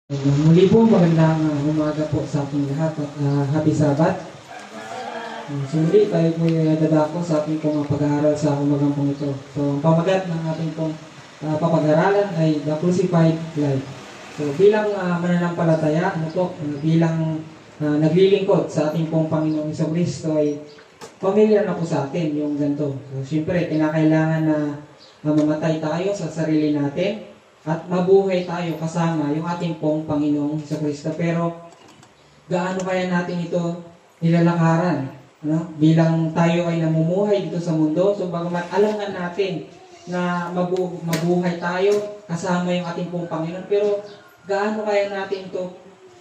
Muli po, magandang umaga po sa ating lahat at happy Sabbath. So muli, tayo po dadako sa ating pong pag-aaral sa umagang pong ito. So ang pamagat ng ating pong papag-aralan ay The Crucified Life. So bilang mananampalataya, bilang naglilingkod sa ating pong Panginoong Jesucristo ay familiar na po sa atin yung ganito. So siyempre, kinakailangan na mamatay tayo sa sarili natin at mabuhay tayo kasama yung ating pong Panginoong Jesucristo. Pero gaano kaya natin ito nilalakaran? Bilang tayo ay namumuhay dito sa mundo, so bagamat alam nga natin na mabuhay tayo kasama yung ating pong Panginoon, pero gaano kaya natin ito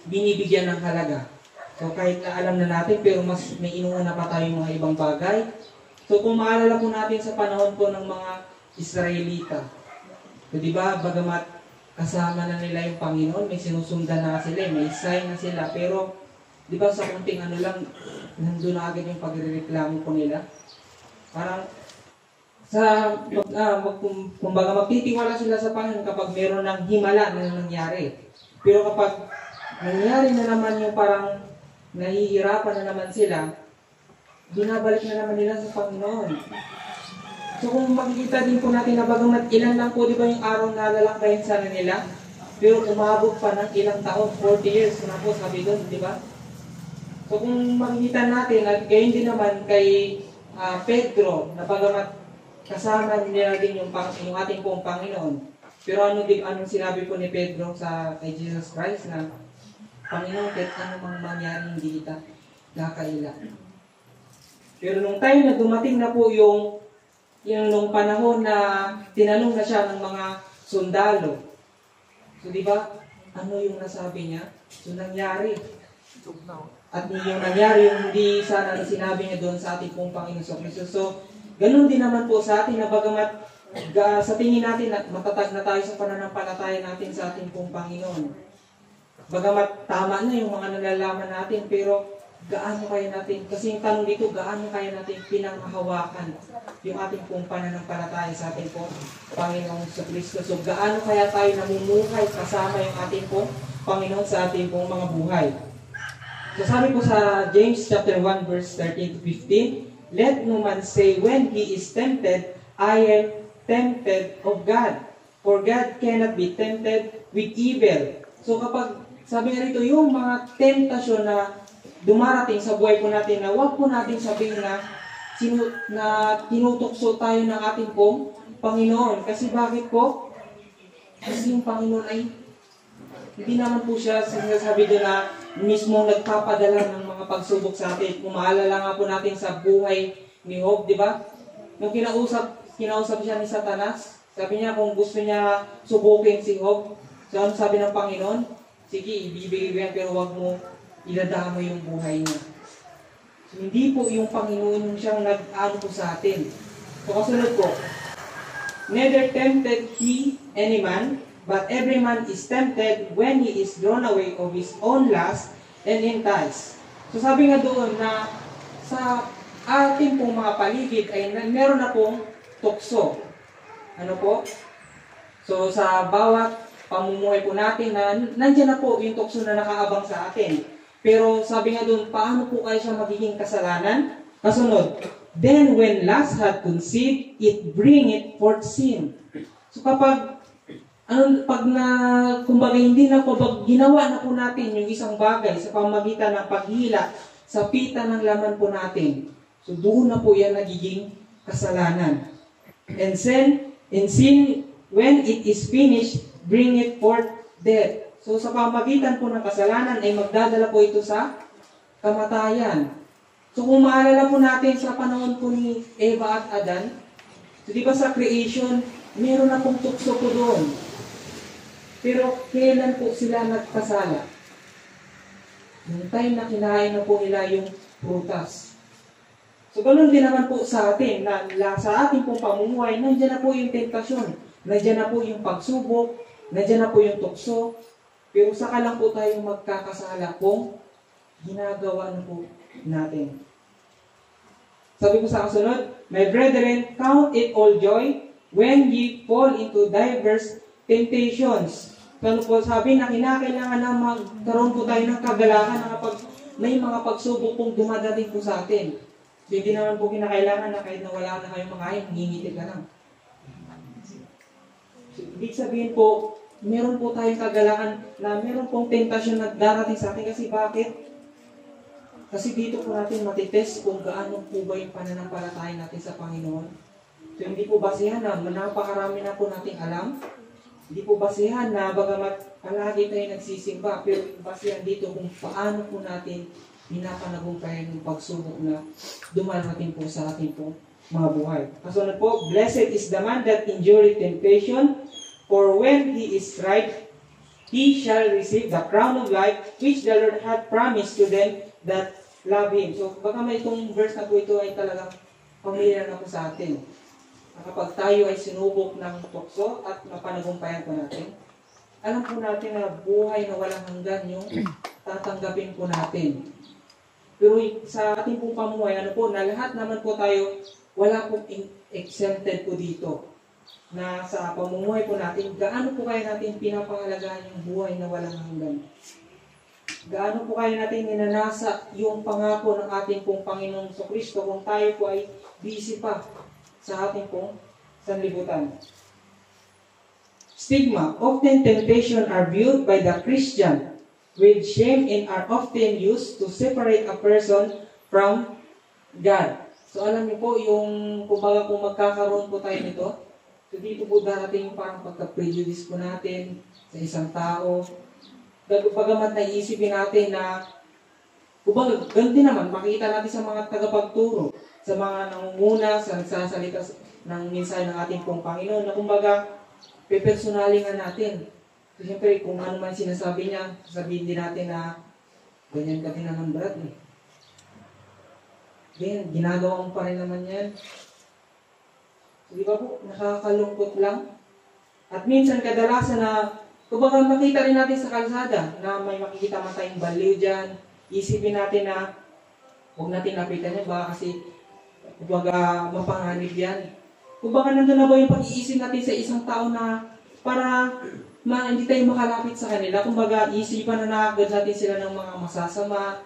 binibigyan ng halaga? So kahit na alam na natin, pero mas may inuuna pa tayong mga ibang bagay. So kung maalala po natin sa panahon po ng mga Israelita, so, di ba, bagamat kasama na nila yung Panginoon, may sinusundan na sila, may sign na sila, pero, di ba, sa kunting ano lang, nandun na agad yung pagrereklamo po nila. Parang, kumbaga, magtitiwala sila sa Panginoon kapag meron ng himala na nangyari. Pero kapag nangyari na naman yung parang nahihirapan na naman sila, binabalik na naman nila sa Panginoon. So kung makikita din po natin na bagamat ilan lang po, di ba yung araw na lalakbayin sana nila, pero umabot pa ng ilang taon, 40 years na po sabi doon, di ba? So kung makikita natin, at gayon din naman kay Pedro, na bagamat kasama nila din yung ating pong Panginoon, pero anong sinabi po ni Pedro kay Jesus Christ na, Panginoon, kahit anong mangyari hindi kita nakaila. Pero nung time na dumating na po yung nung panahon na tinanong na siya ng mga sundalo. So, di ba? Ano yung nasabi niya? So, nangyari. At yung nangyari, yung hindi sana na sinabi niya doon sa ating pong Panginoon sa Kristo. So, ganun din naman po sa atin na bagamat sa tingin natin na matatag na tayo sa pananampalataya natin sa ating pong Panginoon. Bagamat tama na yung mga nalalaman natin, pero gaano kaya natin, kasi yung tanong dito, gaano kaya natin pinanghahawakan yung ating pong pananampalataya sa ating pong Panginoong sa Kristo. So, gaano kaya tayo namumuhay kasama yung ating pong Panginoon sa ating pong mga buhay. So, sabi po sa James chapter 1 verse 13 to 15, let no man say when he is tempted, I am tempted of God. For God cannot be tempted with evil. So, kapag sabi nga rito, yung mga tentasyon na dumarating sa buhay po natin na huwag po natin sabihin na tinutokso tayo ng ating pong Panginoon. Kasi bakit po? Kasi yung Panginoon ay hindi naman po siya sinasabi doon na mismo nagpapadala ng mga pagsubok sa atin. Kung maalala nga po natin sa buhay ni Job, di ba? Nung kinausap siya ni Satanas, sabi niya kung gusto niya subukin si Job, so ano sabi ng Panginoon? Sige, ibibigay ko yan, pero huwag mo iladama yung buhay niya. So, hindi po yung Panginoon yung siyang nag-ano po sa atin. So, kasunod po, neither tempted he any man, but every man is tempted when he is drawn away of his own lust and enticed. So, sabi nga doon na sa ating pong mga paligid ay meron na pong tukso. Ano po? So, sa bawat pamumuhay po natin na nandiyan na po yung tukso na nakaabang sa atin. Pero sabi nga doon, paano po kaya siya magiging kasalanan? Kasunod, then when lust had conceived, it bringeth forth sin. So kapag, kumbaga hindi na po, ginawa na po natin yung isang bagay sa pamagitan ng paghila sa pita ng laman po natin. So doon na po yan nagiging kasalanan. And sin, when it is finished, bringeth forth death. So sa pamagitan po ng kasalanan ay magdadala po ito sa kamatayan. So kung maalala po natin sa panahon po ni Eva at Adan, so di ba sa creation, meron na pong tukso po doon. Pero kailan po sila nagkasala? Yung time na kinain na po nila yung prutas. So ganoon din naman po sa atin, na sa ating pong pamumuhay, nandiyan na po yung tentasyon, nandiyan na po yung pagsubok, nandiyan na po yung tukso. Pero saka lang po tayo magkakasala kung ginagawa na po natin. Sabi ko sa kasunod, my brethren, count it all joy when ye fall into diverse temptations. Kano po sabi na kinakailangan na magkaroon po tayo ng kagalakan na kapag may mga pagsubok pong dumadating po sa atin. So, hindi naman po kinakailangan na kahit na wala na kayong makain, ngingiti ka lang. So, ibig sabihin po, meron po tayong kagalakan na meron pong tentasyon na darating sa atin. Kasi bakit? Kasi dito po natin matitest kung gaano po ba yung pananampalataya natin sa Panginoon. So, hindi po basihan na napakarami na po nating alam. Hindi po basihan na bagamat palagi tayo nagsisimba, pero basihan dito kung paano po natin pinapanagumpayan yung pagsubok na dumarating po sa ating po mga buhay. Kasunod po, blessed is the man that endureth temptation, for when he is tried, he shall receive the crown of life which the Lord hath promised to them that love Him. So, baka may itong verse na po ito ay talagang pamilyar na po sa atin. Kapag tayo ay sinubok ng tukso at mapanagumpayan po natin, alam po natin na buhay na walang hanggan yung tatanggapin po natin. Pero sa ating pong pamuhay, ano po, na lahat naman po tayo, wala pong exempted po dito. Na sa pamumuhay po natin, gaano po kaya natin pinapahalagaan yung buhay na walang hanggan? Gaano po kaya natin ninanasa yung pangako ng ating pong Panginoong Kristo kung tayo po ay busy pa sa ating pong sanlibutan. Stigma. Often temptation are viewed by the Christian with shame and are often used to separate a person from God. So alam niyo po, yung kumbaga kung magkakaroon po tayo nito, so dito po darating yung parang pagka-prejudice po natin sa isang tao. Bagamat naiisipin natin na kumbaga, ganti naman, makikita natin sa mga tagapagturo, sa mga nangunguna, sa nagsasalita ng mensahe ng ating pong Panginoon, na kumbaga, pepersonalin nga natin. So, siyempre, kung ano man sinasabi niya, sabihin din natin na, ganyan ka din naman, brad. Ganyan, ginagawa mo pa rin naman yan. So, di ba po, nakakalungkot lang. At minsan, kadalasan na, kumbaga, makita rin natin sa kalsada, na may makikita man tayong baliw dyan, isipin natin na huwag natin lapitan yan, baka kasi kumbaga mapanganib yan. Kumbaga nandun na ba yung pag-iisip natin sa isang tao na para hindi tayo makalapit sa kanila. Kumbaga isipan na nakagad natin sila ng mga masasama.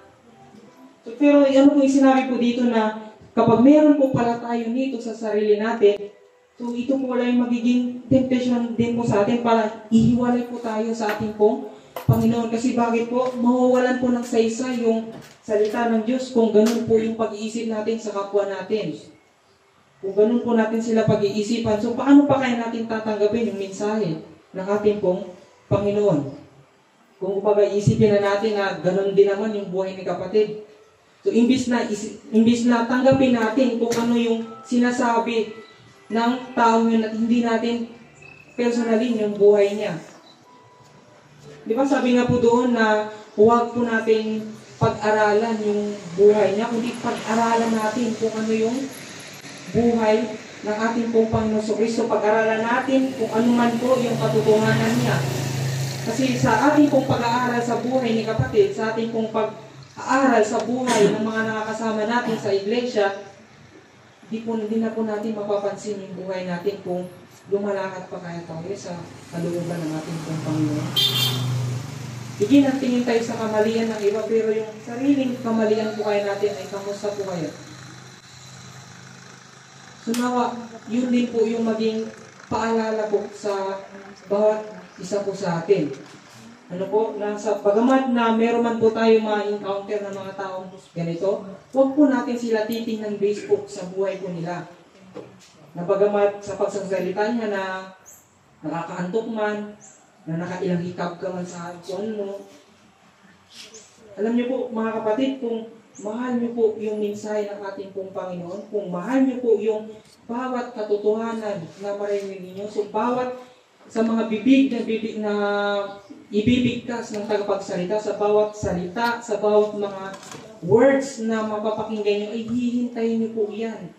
So, pero ano po yung sinabi po dito na kapag meron po pala tayo nito sa sarili natin, so ito po wala yung magiging temptation din po sa atin para ihiwalay po tayo sa ating pong Panginoon. Kasi bakit po? Mawawalan po ng saysay yung salita ng Diyos kung ganun po yung pag-iisip natin sa kapwa natin. Kung ganun po natin sila pag-iisipan, so paano pa kaya natin tatanggapin yung mensahe ng ating pong Panginoon? Kung pag-iisipin na natin na ganun din naman yung buhay ni kapatid. So imbis na tanggapin natin kung ano yung sinasabi ng tao yun at hindi natin personally yung buhay niya. Di ba sabi nga po doon na huwag po natin pag-aralan yung buhay niya, kundi pag-aralan natin kung ano yung buhay ng ating pong Panginoon Kristo. Pag-aralan natin kung ano man po yung katotohanan niya. Kasi sa ating pong pag-aaral sa buhay ni kapatid, sa ating pong pag-aaral sa buhay ng mga nakakasama natin sa iglesia, di na po natin mapapansin yung buhay natin kung lumalakad pa kaya tayo sa kalooban ng ating pong Panginoon. Higin ang tingin tayo sa kamalian ng iba, pero yung sariling kamalian po kaya natin ay kamusta po kaya? So nawa, yun din po yung maging paalala po sa bawat isa po sa atin. Ano po, bagamat na meron man po tayo ma-encounter ng mga taong ganito, huwag po natin sila titingnan based po sa buhay po nila. Na bagamat sa pagsasalita niya na nakakaantok man, na nakailang hikab ka man sa hapon mo. Alam niyo po, mga kapatid, kung mahal niyo po yung mensahe ng ating pong Panginoon, kung mahal niyo po yung bawat katotohanan na marinig ninyo, so bawat sa mga bibig na ibibigkas ng tagapagsalita, sa bawat salita, sa bawat mga words na mapapakinggan niyo, ay hihintayin niyo po yan.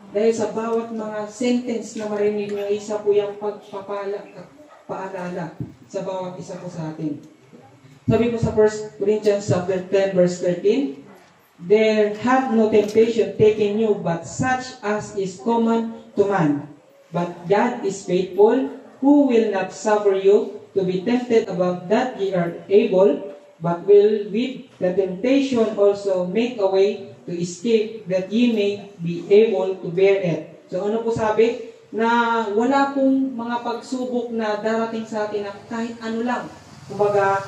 Dahil sa bawat mga sentence na marinig niyo, isa po yung paalala sa bawat isa po sa atin. Sabi po sa 1 Corinthians 10 verse 13, there hath no temptation taken you, but such as is common to man. But God is faithful, who will not suffer you to be tempted above that ye are able, but will with the temptation also make a way to escape, that ye may be able to bear it. So ano po sabi? Na wala pong mga pagsubok na darating sa atin na kahit ano lang. Kumbaga,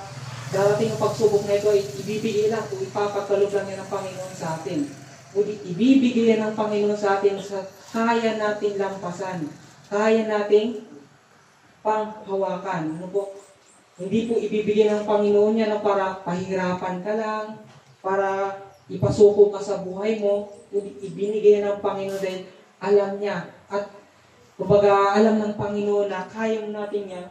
darating ang pagsubok na ito ay ibibigay lang o ipapatalo lang yan ng Panginoon sa atin. Ngunit ibibigay yan ng Panginoon sa atin sa kaya nating lampasan. Kaya nating panghawakan. Ano po? Hindi po ibibigay ng Panginoon yan na para pahirapan ka lang, para ipasuko ka sa buhay mo, ngunit ibinigay ng Panginoon dahil alam niya. At kumbaga alam ng Panginoon na kaya natin niya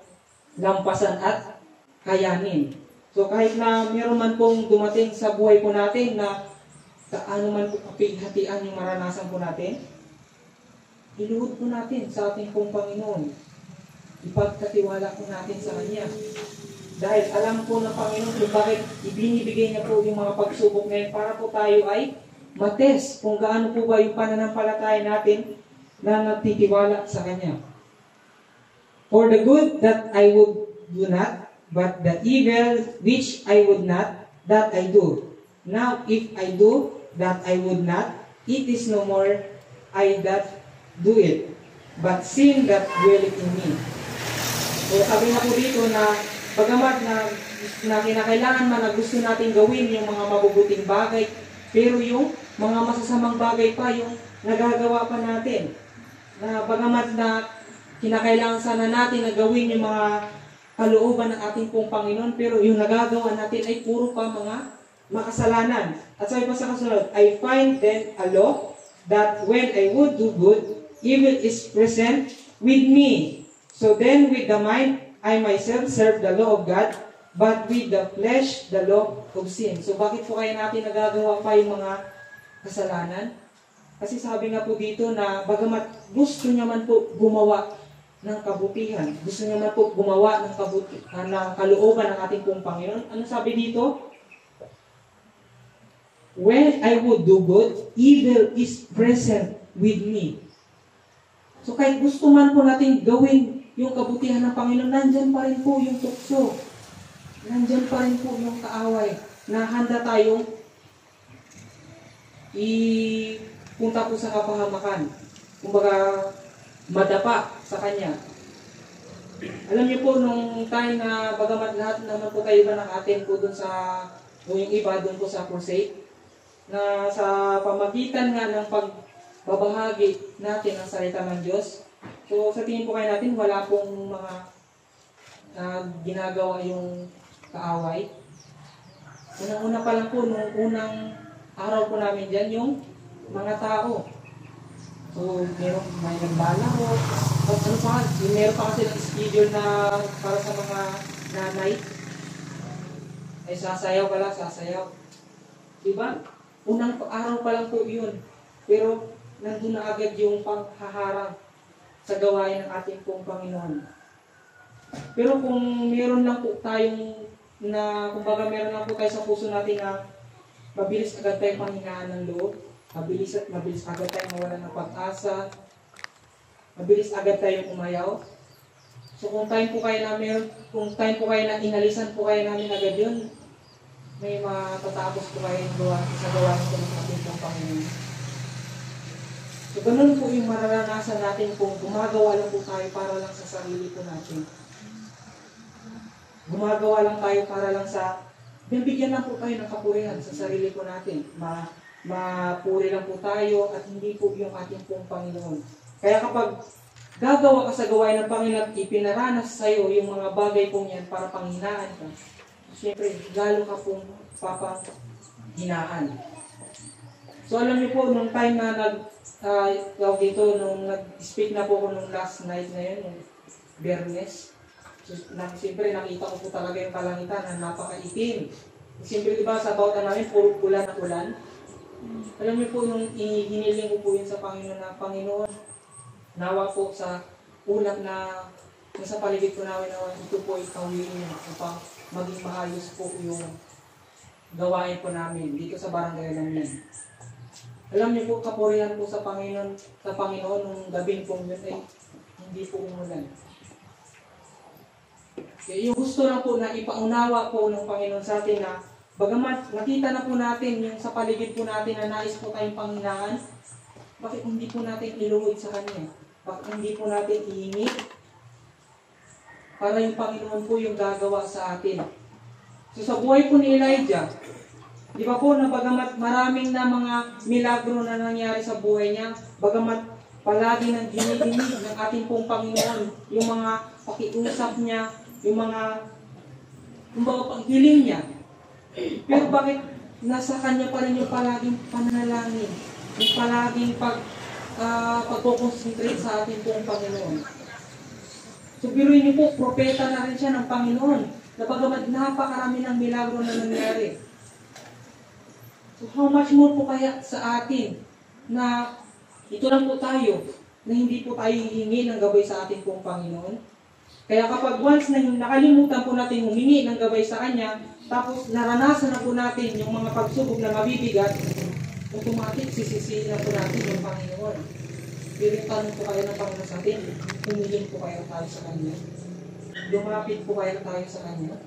lampasan at kayanin. So kahit na meron man pong dumating sa buhay po natin na kaano man po kapighatian yung maranasan po natin, iluhod po natin sa ating pong Panginoon. Ipagkatiwala po natin sa Kanya. Dahil alam po ng Panginoon kung bakit ibinibigay niya po yung mga pagsubok ngayon para po tayo ay matest kung gaano po ba yung pananampalataya natin na nagtitiwala sa Kanya. For the good that I would do not, but the evil which I would not, that I do. Now, if I do that I would not, it is no more I that do it, but sin that dwelleth in me. So, sabi nga po dito na bagamat na kinakailangan man na gusto natin gawin yung mga mabubuting bagay, pero yung mga masasamang bagay pa yung nagagawa pa natin. Na bagamat na kinakailangan sana natin na gawin yung mga kalooban ng ating pong Panginoon, pero yung nagagawa natin ay puro pa mga makasalanan. At sabi pa sa kasunod, I find then a law that when I would do good, evil is present with me. So then with the mind, I myself serve the law of God, but with the flesh, the law of sin. So bakit po kaya natin nagagawa pa yung mga kasalanan? Kasi sabi nga po dito na bagamat gusto niya man po gumawa ng kabutihan, gusto niya man po gumawa ng kalooban ng ating pong Panginoon, ano sabi dito? When I would do good, evil is present with me. So kahit gusto man po natin gawin yung kabutihan ng Panginoon, nandyan pa rin po yung tukso. Nandyan pa rin po yung kaaway na handa tayong ipunta po sa kapahamakan. Kumbaga, madapa sa Kanya. Alam niyo po, nung time na bagamat lahat naman po tayo ba nakatin po dun sa, o yung iba dun po sa crusade, na sa pamagitan nga ng pagbabahagi natin ng salita ng Diyos. So sa tingin po kayo natin, wala pong mga ginagawa yung kaaway. Unang-una pa lang po, nung unang araw po namin dyan, yung mga tao. So may nagbalaro. Ano pa, meron pa kasi ng schedule na para sa mga nanay. Ay sasayaw pala, sasayaw. Diba? Unang araw pa lang po yun. Pero nandun na agad yung panghaharang sa gawain ng ating pong Panginoon. Pero kung meron lang po tayong kumbaga meron lang po tayo sa puso natin na mabilis agad tayong panghinaan ng loob, mabilis agad tayong mawalan ng pag-asa, mabilis agad tayong umayaw. So kung time po kayo na inalisan po kayo namin agad yun, may matatapos po kayo sa gawain po ng ating pong Panginoon. So, ganun po yung mararanasan natin kung gumagawa lang po tayo para lang sa sarili po natin. Gumagawa lang tayo para lang bibigyan lang po tayo ng kapurihan sa sarili po natin. Mapuri lang po tayo at hindi po yung ating pong Panginoon. Kaya kapag gagawa ka sa gawain ng Panginoon at ipinaranas sa iyo yung mga bagay pong yan para panghinaan ka, siyempre, lalo ka pong papanghinaan. So, alam niyo po, nung time na nung nag-speak na po ako nung last night na yun, yung Biyernes. So, siyempre nakita ko po talaga yung kalangitan na napakaitim. Siyempre diba sa bautan namin, puro ulan na ulan. Alam niyo po, nung hiniling ko po yun sa Panginoon na, Panginoon, nawa po sa ulan na nasa paligid ko namin na ito po ikawiin niyo upang maging maayos po yung gawain po namin dito sa barangay namin. Alam niyo po, kapurihan po sa Panginoon nung gabing pong yun ay hindi po umulan. Yung gusto lang po na ipaunawa po ng Panginoon sa atin na bagamat nakita na po natin yung sa paligid po natin na nais po tayong panghinaan, bakit hindi po natin iluhod sa Kanya? Bakit hindi po natin ihingi? Para yung Panginoon po yung gagawa sa atin. So sa buhay po ni Elijah, di ba po na bagamat maraming na mga milagro na nangyari sa buhay niya, bagamat palagi nang dinidinig ng ating pong Panginoon, yung mga pakiusap niya, yung mga paghiling niya. Pero bakit nasa Kanya pa rin yung palaging pananalangin, yung palaging pagkoconcentrate sa ating pong Panginoon? So biruin niyo po, propeta na rin siya ng Panginoon, na bagamat napakarami ng milagro na nangyari. So how much more po kaya sa atin na ito lang po tayo, na hindi po tayo hihingi ng gabay sa ating pong Panginoon? Kaya kapag once na nakalimutan po natin humingi ng gabay sa Kanya, tapos naranasan na po natin yung mga pagsubok na mabibigat, automatic sisisihin na po natin yung Panginoon. Pero yung tanong po kayo ng Panginoon sa atin, humingin po kayo tayo sa Kanya. Lumapit po kayo tayo sa Kanya.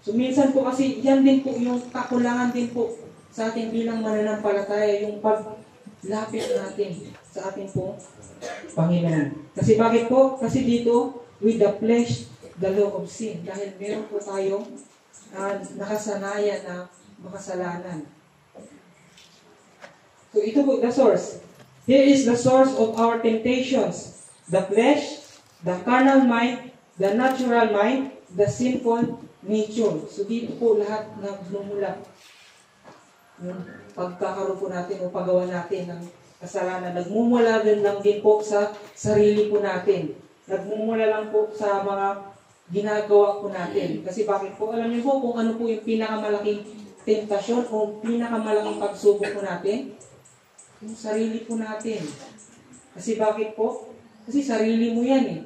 So minsan po kasi yan din po yung kakulangan din po sa ating bilang mananampalataya, yung paglapit natin sa ating po Panginoon. Kasi bakit po? Kasi dito, with the flesh, the law of sin. Dahil meron po tayong nakasanayan na makasalanan. So ito po the source. Here is the source of our temptations. The flesh, the carnal mind, the natural mind, the sinful nature. So dito po lahat nagmumula. Yung pagkakaroon po natin o paggawa natin ng kasalanan, nagmumula din lang din po sa sarili po natin. Nagmumula lang po sa mga ginagawa po natin. Kasi bakit po? Alam niyo po kung ano po yung pinakamalaking tentasyon o pinakamalaking pagsubok po natin? Yung sarili po natin. Kasi bakit po? Kasi sarili mo yan eh.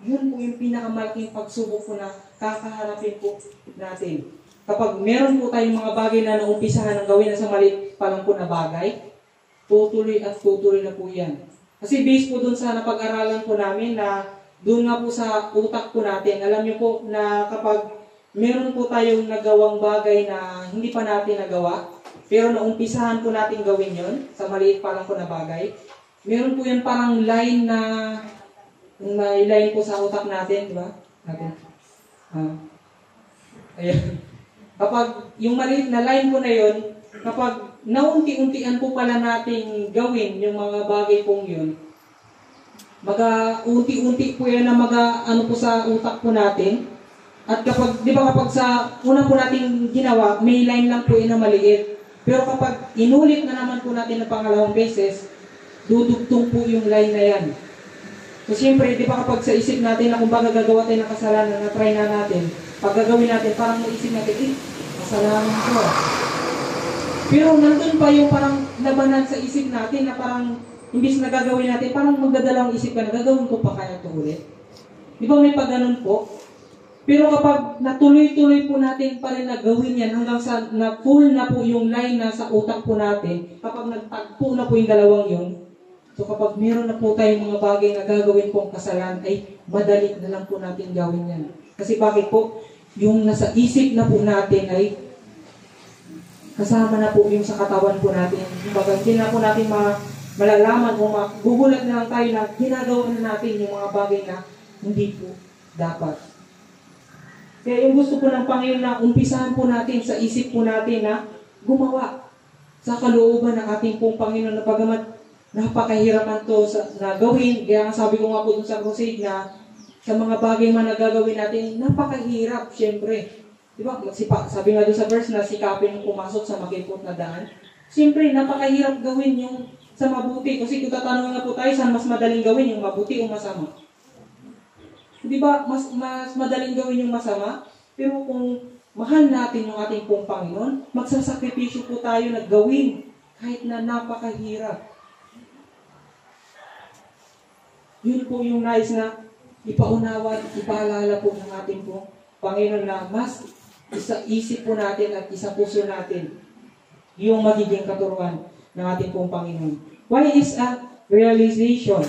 Yun po yung pinakamalaking pagsubok po na kakaharapin po natin. Kapag meron po tayong mga bagay na naumpisahan ng gawin na sa maliit pa lang po na bagay, tutuloy at tutuloy na po yan. Kasi based po dun sa napag-aralan po namin na doon nga po sa utak po natin, alam niyo po na kapag meron po tayong nagawang bagay na hindi pa natin nagawa, pero naumpisahan po natin gawin yon sa maliit pa lang po na bagay, meron po yan parang line na may line po sa utak natin, di ba? Ayan. Kapag yung maliit na line po na yon, kapag naunti-untian po pala nating gawin yung mga bagay pong yun, unti-unti po yan na ano po sa utak po natin. At kapag, di ba kapag sa una po nating ginawa, may line lang po yun na maliit. Pero kapag inulit na naman po natin ng pangalawang beses, dudugtong po yung line na yan. So siyempre, di ba kapag sa isip natin na kung baga gagawa tayo ng kasalanan na try na natin, pag gagawin natin, parang naisip natin, kasalanan ko. Pero nandun pa yung parang labanan sa isip natin na parang imbis na gagawin natin, parang magdadalawang isip ka na gagawin ko pa kaya ito ulit. Di ba may pag-ganun po? Pero kapag natuloy-tuloy po natin pa rin na gawin yan hanggang sa na-full na po yung line na sa utak po natin, kapag nagtagpo na po yung dalawang yun, so kapag meron na po tayong mga bagay na gagawin pong kasalanan, ay madali na lang po natin gawin yan. Kasi bakit po? Yung nasa isip na po natin ay kasama na po yung sa katawan po natin. Kumbaga, hindi na po natin malalaman o magugulat na lang tayo na ginagawa na natin yung mga bagay na hindi po dapat. Kaya yung gusto po ng Panginoon na umpisahan po natin sa isip po natin na gumawa sa kalooban ng ating pong Panginoon na pagamat napakahirapan to na gawin. Kaya sabi ko nga po dun sa crusade na sa mga bagay man na gagawin natin, napakahirap syempre. Diba? Sabi nga dun sa verse na sikapin yung pumasok sa makipot na daan. Siyempre, napakahirap gawin yung sa mabuti. Kasi kung tatanungin nga po tayo, saan mas madaling gawin yung mabuti o masama? Di ba, mas madaling gawin yung masama? Pero kung mahal natin yung ating pong Panginoon, magsasakripisyo po tayo na gawin kahit na napakahirap. Yun po yung nais na ipaunawa at ipaalala po ng ating pong Panginoon na mas isa isip po natin at isa puso natin yung magiging katuruan ng ating pong Panginoon. Why is a realization?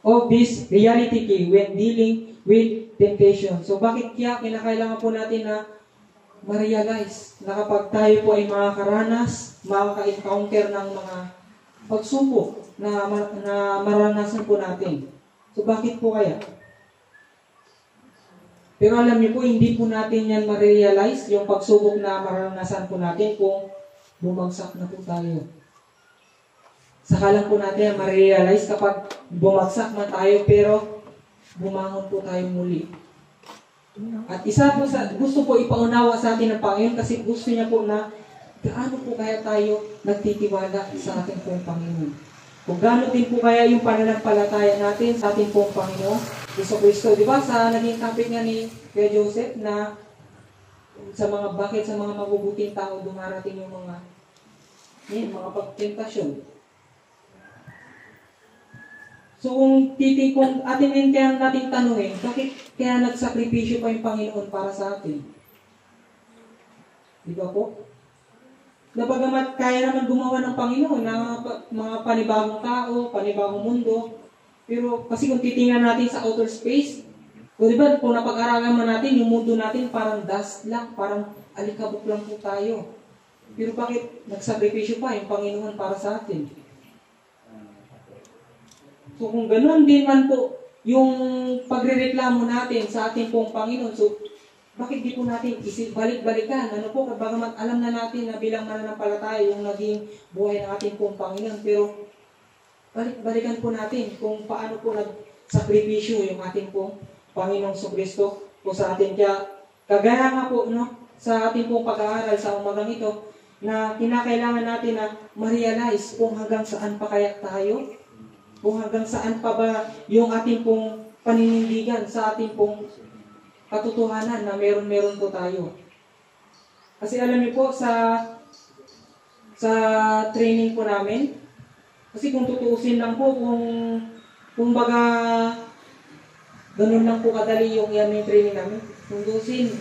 of this reality key when dealing with temptation. So bakit kaya kinakailangan po natin na ma-realize na kapag tayo po ay makakaranas, makaka-encounter ng mga pagsubok na maranasan po natin. So bakit po kaya? Pero alam niyo po, hindi po natin yan ma-realize yung pagsubok na maranasan po natin kung bumagsak na po tayo. Saka lang po natin ma-realize kapag bumagsak man tayo pero bumangon po tayo muli. At isa po gusto po ipaunawa sa atin ng Panginoon kasi gusto niya po na gaano po kaya tayo nagtitiwala sa ating pong Panginoon. Kung gaano din po kaya yung pananampalataya natin sa ating pong Panginoon, Kristo. Di ba sa naging topic nga ni Kuya Joseph na bakit sa mga mabubuting tao dumarating yung mga pagtentasyon. So kung atin kaya natin tanungin, bakit kaya nagsakripisyo pa yung Panginoon para sa atin? Di ba po? Napagamat kaya naman gumawa ng Panginoon ng mga panibagong tao, panibagong mundo, pero kasi kung titingnan natin sa outer space, o diba, kung napag-aralan man natin, yung mundo natin parang dust lang, parang alikabok lang po tayo. Pero bakit nagsakripisyo pa yung Panginoon para sa atin? So kung ganoon din man po yung pagrereklamo natin sa ating pong Panginoon, so bakit di po natin balik-balikan? Ano po, bagamat alam na natin na bilang mananampalataya yung naging buhay ng ating pong Panginoon, pero balik-balikan po natin kung paano po nagsakripisyo yung ating pong Panginoong Kristo po sa atin. Kaya kagaya nga po sa ating pong pag-aaral sa umagang ito na kinakailangan natin na ma-realize kung hanggang saan pa kaya tayo, kung hanggang saan pa ba yung ating pong paninindigan sa ating pong katotohanan na meron po tayo. Kasi alam niyo po sa training po namin, kasi kung tutuusin lang po, kung baga, ganun lang po kadali yung training namin. Kung tutuusin,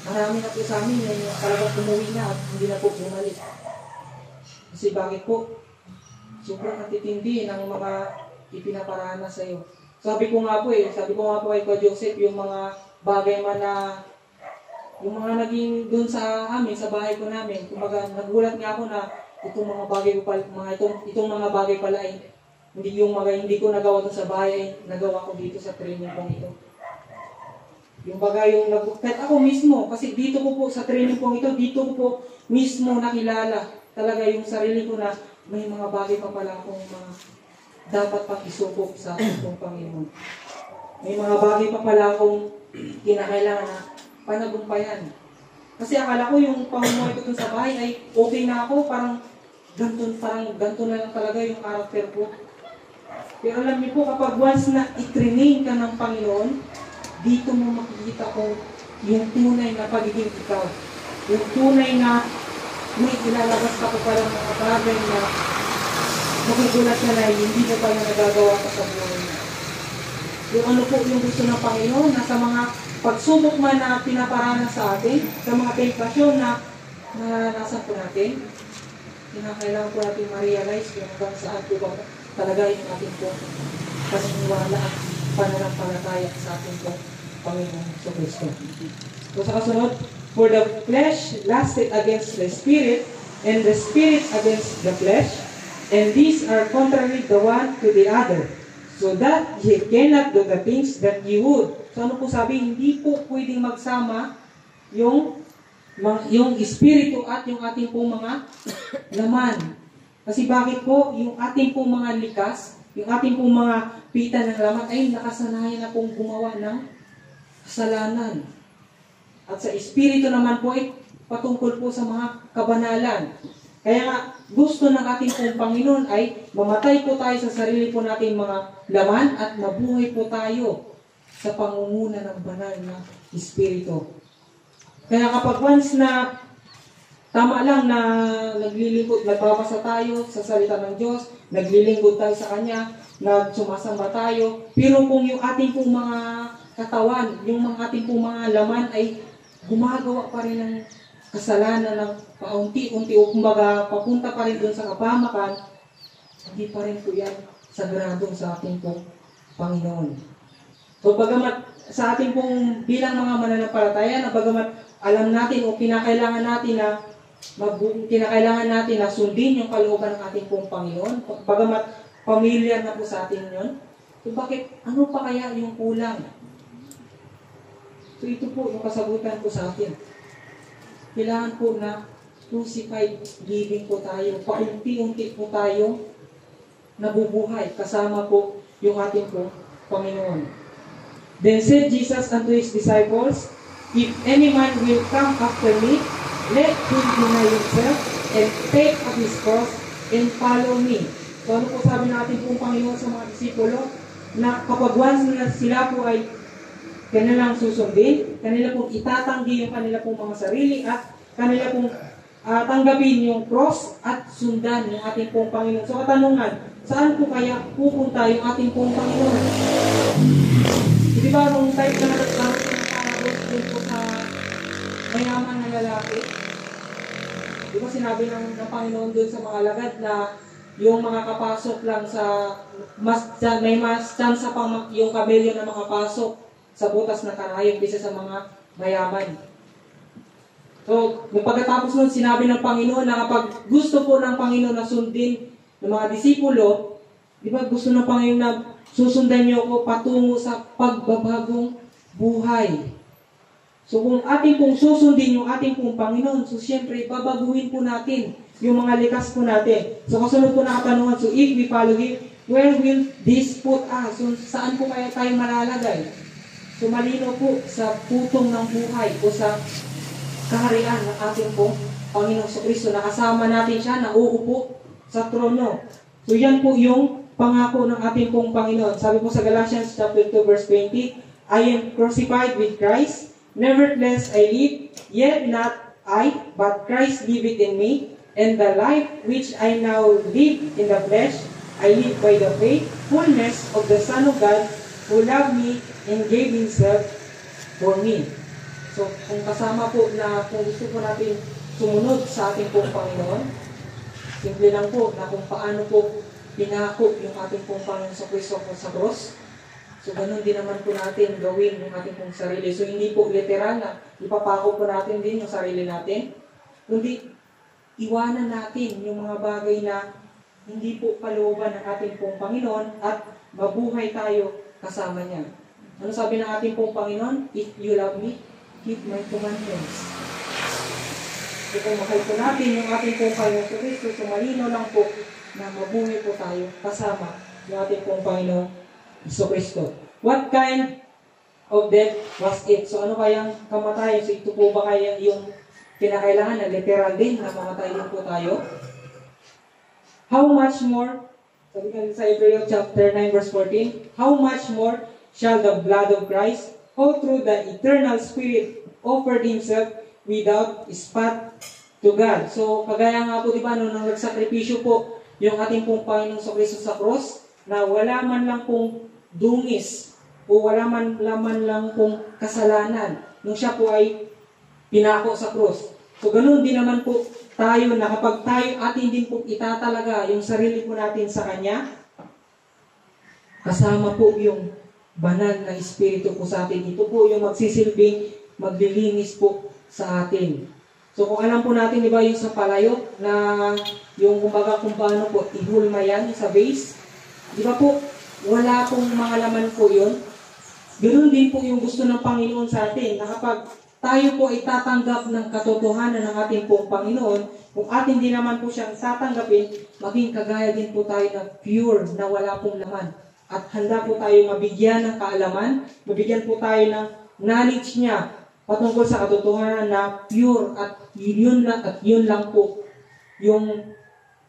marami na po sa amin yung talagang umuwi na at hindi na po bumalik. Kasi bakit po? Sobrang natitindi ng mga ipinaparana sa iyo. Sabi ko nga po kay Kuya Joseph, yung mga bagay man na, yung mga naging dun sa amin, sa bahay ko namin, kumbaga nagulat nga ako na itong mga bagay pala ay hindi ko nagawa doon sa bahay, nagawa ko dito sa training pong ito. Yung bagay kahit ako mismo, kasi dito ko po sa training pong ito, dito ko po mismo nakilala talaga yung sarili ko na may mga bagay pa pala akong mga dapat pang isubok sa ating Panginoon. May mga bagay pa pala akong kinakailangan na panagumpayan. Kasi akala ko yung pamumuhay ko dun sa bahay ay okay na ako, parang ganito na lang talaga yung karakter ko. Pero alam niyo po, kapag once na i-training ka ng Panginoon, dito mo makikita ko yung tunay na pagiging ikaw. Yung tunay na may ilalabas ka po pala mga bagay na magugulat ka na hindi mo pa yung nagagawa ka sa buhay mo. Yung ano po yung gusto ng Panginoon na sa mga pagsubok man na pinaparana sa atin, sa mga tentasyon na naranasan po natin, kinakailangan po natin ma-realize kung hanggang saan po ba talaga yung ating po paniniwala at pananampalataya sa ating po Panginoon sa Kristo. So sa kasunod, for the flesh lusted against the spirit, and the spirit against the flesh, and these are contrary the one to the other, so that ye cannot do the things that ye would. So ano po sabi? Hindi po pwedeng magsama yung espiritu at yung ating pong mga laman. Kasi bakit po? Yung ating pong mga likas, yung ating pong mga pita ng laman ay nakasanayan na pong gumawa ng kasalanan. At sa espiritu naman po ay patungkol po sa mga kabanalan. Kaya nga, gusto ng ating pong Panginoon ay mamatay po tayo sa sarili po nating mga laman at mabuhay po tayo sa pangunguna ng banal na espiritu. Kaya kapag once na tama lang na naglilingkod, nagbabasa tayo sa salita ng Diyos, naglilingkod tayo sa Kanya, nagsumasamba tayo, pero kung yung ating pong mga katawan, yung mga ating pong mga laman ay gumagawa pa rin ng kasalanan ng paunti-unti o kumbaga papunta pa rin doon sa kapamakan, hindi pa rin po yan sagradong sa ating pong Panginoon. So, bagamat sa ating pong bilang mga mananampalataya, na bagamat alam natin o kinakailangan natin na sundin yung kalooban ng ating pong Panginoon, bagamat familiar na po sa atin yun, so bakit, ano pa kaya yung kulang? So, ito po yung kasagutan ko sa atin. Kailangan po na crucified living po tayo. Paunti-unti po tayo nabubuhay kasama po yung ating po Panginoon. Then said Jesus unto his disciples, if any man will come after me, let him deny himself and take up his cross and follow me. So ano po sabi natin pong Panginoon sa mga disipulo? Na kapag once na sila po ay kanilang susundin, kanila pong itatanggi yung kanila pong mga sarili at kanila pong tanggapin yung cross at sundan yung ating pong Panginoon. So katanungan, saan po kaya pupunta yung ating pong Panginoon? Di ba nung type na nagkaroon ng parabos dun po sa mayaman na lalaki? Di ba sinabi ng Panginoon dun sa mga alagad na yung mga kapasok lang may mas chance pa yung kamelyo na makapasok sa butas na karayom kaysa sa mga mayaman. So, pagkatapos nun, sinabi ng Panginoon na kapag gusto po ng Panginoon na sundin ng mga disipulo, di ba gusto ng Panginoon na susundan niyo ako patungo sa pagbabagong buhay. So, kung ating pong susundin yung ating pong Panginoon, so siyempre, babaguhin po natin yung mga likas po natin. So, kasunod po na katanungan, so if we follow Him, where will this put us? So, saan po kaya tayo malalagay? So, malino po sa putong ng buhay o sa kaharian ng ating pong Panginoong Kristo na kasama natin siya na uupo sa trono. So yan po yung pangako ng ating pong Panginoon. Sabi po sa Galatians chapter 2 verse 20, I am crucified with Christ, nevertheless I live, yet not I, but Christ liveth in me, and the life which I now live in the flesh, I live by the faithfulness of the Son of God, who loved me and gave Himself for me. So, kung kasama po na kung gusto po natin sumunod sa ating pong Panginoon, simple lang po na kung paano po pinako yung ating pong Panginoon sa Kristo sa cross. So, ganun din naman po natin gawin yung ating pong sarili. So, hindi po literal na ipapako po natin din yung sarili natin, kundi iwanan natin yung mga bagay na hindi po kalooban ng ating pong Panginoon at mabuhay tayo kasama niya. Ano sabi ng ating pong Panginoon? If you love me, keep my commandments. So kung mahal po natin yung ating pong Panginoon sa Kristo, so malino lang po na mabuhay po tayo kasama yung ating pong Panginoon sa Kristo. What kind of death was it? So ano kayang kamatayan? So ito po ba kaya yung kinakailangan na literal din na mamatay din po tayo? How much more, sabi ka sa Hebrews chapter 9 verse 14, how much more shall the blood of Christ, who through the eternal Spirit offered Himself without spot to God. So, kagaya nga po, diba, nung nagsakripisyo po yung ating pong Panginoong sa Kristo sa cross, na wala man lang pong dungis, o wala man lang pong kasalanan, nung siya po ay pinako sa cross. So, ganun din naman po tayo, na kapag tayo atin din po itatalaga yung sarili po natin sa Kanya, kasama po yung banal na Espiritu po sa atin. Ito po yung magsisilbing maglilinis po sa atin. So kung alam po natin, di ba, yung sa palayok na yung kumbaga kung paano po ihulma yan sa base, di ba po, wala pong mga laman po yun. Ganoon din po yung gusto ng Panginoon sa atin, na kapag tayo po ay tatanggap ng katotohanan ng ating pong Panginoon, kung atin din naman po siyang tatanggapin, maging kagaya din po tayo na pure, na wala pong laman. At handa po tayo mabigyan ng kaalaman, mabigyan po tayo ng knowledge niya patungkol sa katotohanan na pure at yun lang po yung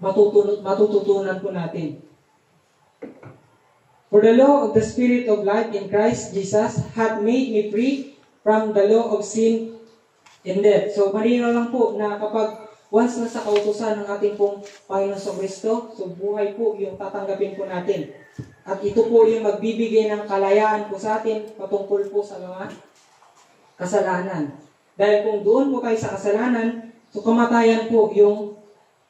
matututunan po natin. For the law of the Spirit of life in Christ Jesus hath made me free from the law of sin and death. So malinaw lang po na kapag once na sa kautusan ng ating pong Panginoon sa Kristo, so buhay po yung tatanggapin po natin. At ito po yung magbibigay ng kalayaan po sa atin patungkol po sa mga kasalanan. Dahil kung doon po tayo sa kasalanan, so kamatayan po yung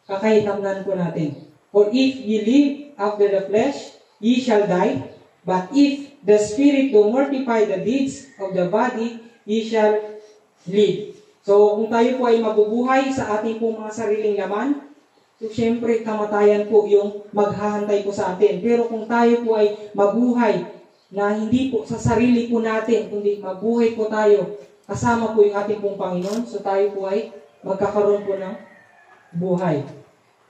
kakahitamnan po natin. For if ye live after the flesh, ye shall die. But if the Spirit do mortify the deeds of the body, ye shall live. So, kung tayo po ay mabubuhay sa ating pong mga sariling laman, so syempre, kamatayan po yung maghahantay po sa atin. Pero kung tayo po ay mabuhay na hindi po sa sarili po natin, kundi mabuhay po tayo, kasama po yung ating pong Panginoon, so tayo po ay magkakaroon po ng buhay.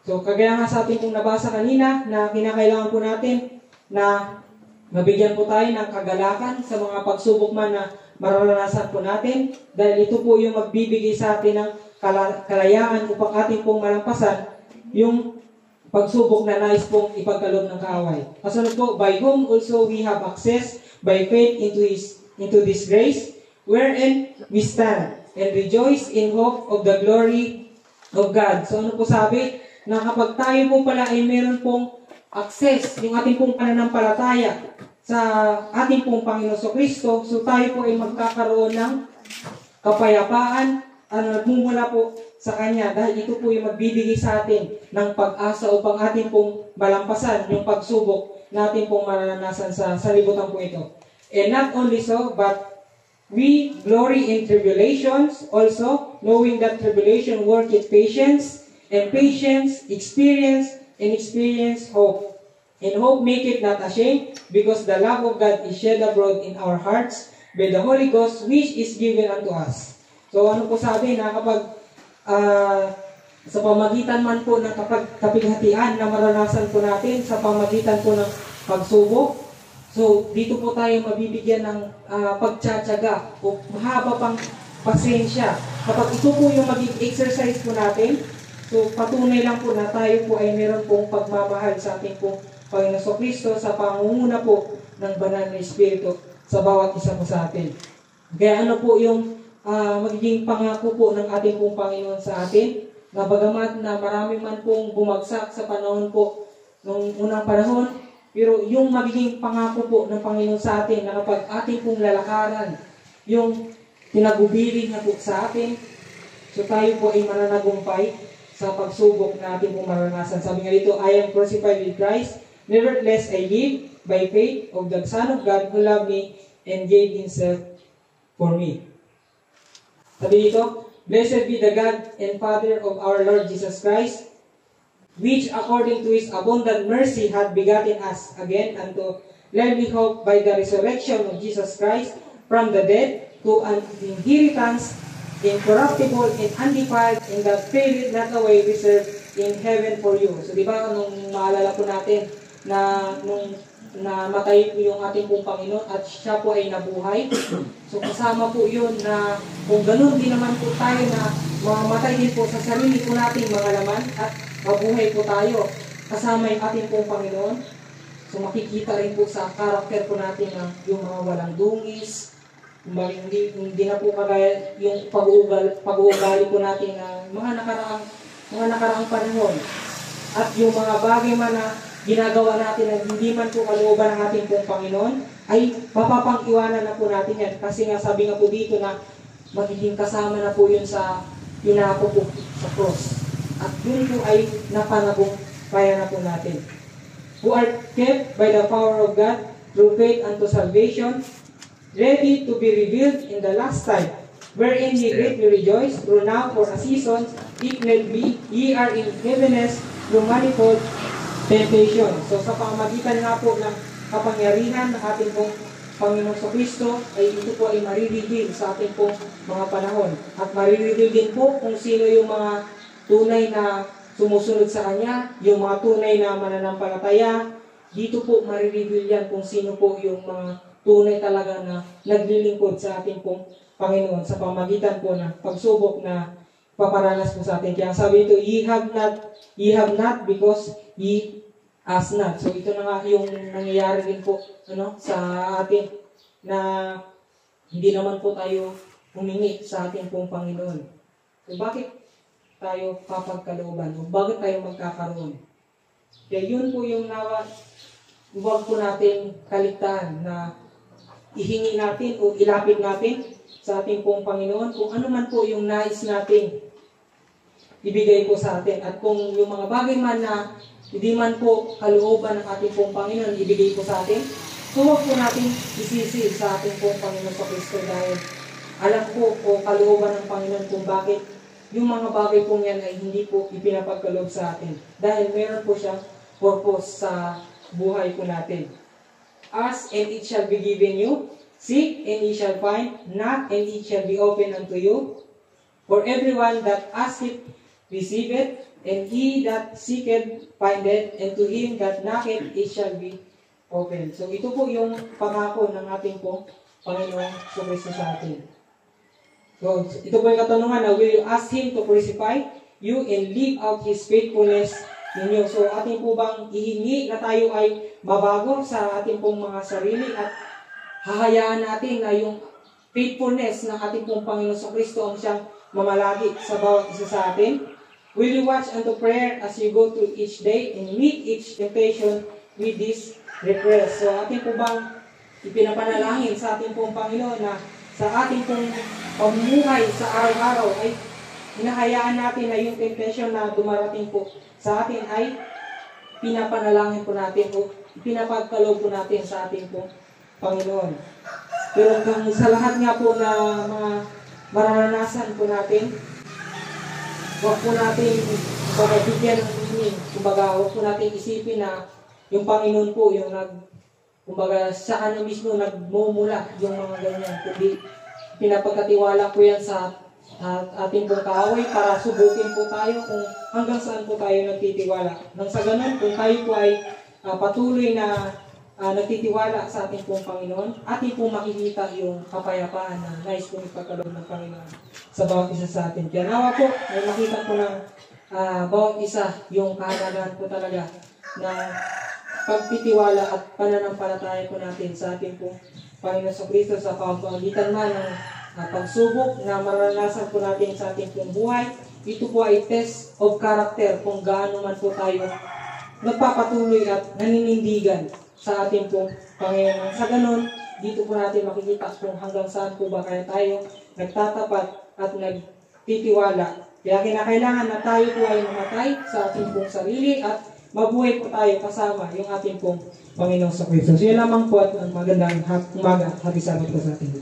So, kagaya nga sa ating pong nabasa kanina, na kinakailangan po natin na mabigyan po tayo ng kagalakan sa mga pagsubok man na mararanasan po natin, dahil ito po yung magbibigay sa atin ng kalayaan upang ating pong malampasan yung pagsubok na nais pong ipagkaloob ng kaaway. Kasunod po, by whom also we have access by faith into this grace, wherein we stand, and rejoice in hope of the glory of God. So ano po sabi? Na kapag tayo po pala ay meron pong access, yung ating pong pananampalataya sa ating pong Panginoon Kristo, so tayo po ay magkakaroon ng kapayapaan nagmumula po sa Kanya, dahil ito po yung magbibigay sa atin ng pag-asa upang ating pong malampasan yung pagsubok natin pong maranasan sa libutan po ito. And not only so, but we glory in tribulations also, knowing that tribulation worketh patience, and patience experience, and experience hope. And hope maketh not ashamed, because the love of God is shed abroad in our hearts by the Holy Ghost, which is given unto us. So ano po sabi na kapag sa pamagitan man po ng kapighatian na maranasan po natin, sa pamagitan po ng pagsubok, so dito po tayo mabibigyan ng pagtsatsaga o mahaba pang pasensya. Kapag ito po yung maging exercise po natin, so patunay lang po na tayo po ay meron pong pagmamahal sa ating pong Panginoon Kristo sa pangunguna po ng banal na Espiritu sa bawat isa po sa atin. Kaya ano po yung magiging pangako po ng ating pong Panginoon sa atin, na bagamat na marami man pong bumagsak sa panahon po nung unang panahon, pero yung magiging pangako po ng Panginoon sa atin na kapag ating pong lalakaran yung tinagubilin na po sa atin, so tayo po ay mananagumpay sa pagsubok na ating pong maranasan. Sabi nga dito, I am crucified with Christ, nevertheless I live by faith of the Son of God who loved me and gave Himself for me. Sabi dito, blessed be the God and Father of our Lord Jesus Christ, which according to His abundant mercy hath begotten us again unto lively hope by the resurrection of Jesus Christ from the dead, to an inheritance incorruptible and undefiled, in the faileth not away reserved in heaven for you. So di ba nung maalala po natin na nung namatay po yung ating pong Panginoon at siya po ay nabuhay. So kasama po yun na kung ganun din naman po tayo na mamamatay din po sa sarili po nating mga laman at mabuhay po tayo kasama yung ating pong Panginoon. So makikita rin po sa karakter po natin na yung mga walang dungis, hindi na po kagaya yung pag-uugali po natin na mga nakaraang panahon. At yung mga bagay man na ginagawa natin na hindi man po kalooban ng ating pong Panginoon, ay mapapang-iwanan na po natin yan. Kasi nga sabi nga po dito na magiging kasama na po yun sa pinako po sa cross. At yun po ay napanagumpayan na po natin. Who are kept by the power of God through faith unto salvation, ready to be revealed in the last time, wherein ye greatly rejoice, through now for a season, if need be, ye are in heaviness through manifold temptation. So sa pamamagitan nga po ng kapangyarihan ng ating pong Panginoon Kristo, ay ito po ay marireveal sa ating pong mga panahon. At marireveal din po kung sino yung mga tunay na sumusunod sa Kanya, yung mga tunay na mananampalataya. Dito po marireveal yan kung sino po yung mga tunay talaga na naglilingkod sa ating pong Panginoon sa pamagitan po na pagsubok na paparanas po sa atin. Kaya sabi ito, ye have not because ye ask not. So ito na nga yung nangyayari din po sa atin na hindi naman po tayo humingi sa ating pong Panginoon. So bakit tayo papagkalooban? O bakit tayo magkakaroon? Kaya yun po yung huwag po natin kaligtaan na ihingi natin o ilapit natin sa ating pong Panginoon kung ano man po yung nais natin ibigay po sa atin. At kung yung mga bagay man na hindi man po kalooban ng ating pong Panginoon ibigay po sa atin, So huwag po natin isisi sa ating pong Panginoon sa Kristo dahil alam po o kalooban ng Panginoon kung bakit yung mga bagay pong yan ay hindi po ipinapagkaloob sa atin. Dahil meron po siyang purpose sa buhay po natin. Ask and it shall be given you. Seek and ye shall find. Knock and it shall be opened unto you. For everyone that asketh receiveth, and he that seeketh findeth, and to him that knocketh it shall be opened. So ito po yung pangako ng ating pong Panginoon sa Kristo sa atin. So ito po yung katanungan na will you ask Him to crucify you and live out His faithfulness ninyo? So ating po bang ihingi na tayo ay mabago sa ating pong mga sarili at hahayaan natin na yung faithfulness ng ating pong Panginoon sa Kristo ang siyang mamalagi sa bawat isa sa atin? Will you watch unto prayer as you go through each day and meet each temptation with this request? So ating po bang ipinapanalangin sa ating pong Panginoon na sa ating pong pamumuhay sa araw-araw ay hinahayaan natin na yung temptation na dumarating po sa atin ay pinapanalangin po natin o pinapagkaloob po natin sa ating pong Panginoon. Pero kung sa lahat nga po na mga maranasan po natin, huwag po natin bigyan ng meaning. Kumbaga, huwag po natin isipin na yung Panginoon po yung kumbaga, sa kanya mismo nagmumula yung mga ganyan. Kundi pinapagkatiwala po yan sa ating pong kaaway para subukin po tayo kung hanggang saan po tayo nagtitiwala. Nang sa ganun, kung tayo po ay patuloy na nagtitiwala sa ating pong Panginoon, ating pong makikita yung kapayapaan na nais pong ipagkaloob ng Panginoon sa bawat isa sa atin. Kaya nawa po, ay makita po ng bawat isa yung kahalagahan po talaga na pagtitiwala at pananampalataya po natin sa ating pong Panginoon sa Kristo sa pamamagitan man ng pagsubok na maranasan po natin sa ating pong buhay. Ito po ay test of character kung gaano man po tayo nagpapatuloy at naninindigan sa ating pong Panginoon. Sa ganun, dito po natin makikita kung hanggang saan po ba kaya tayo nagtatapat at nagtitiwala. Kaya kinakailangan na tayo po ay mamatay sa ating pong sarili at mabuhay po tayo kasama yung ating pong Panginoon sa Kristo. So yun lamang po at magandang umaga at happy Sabbath po sa ating.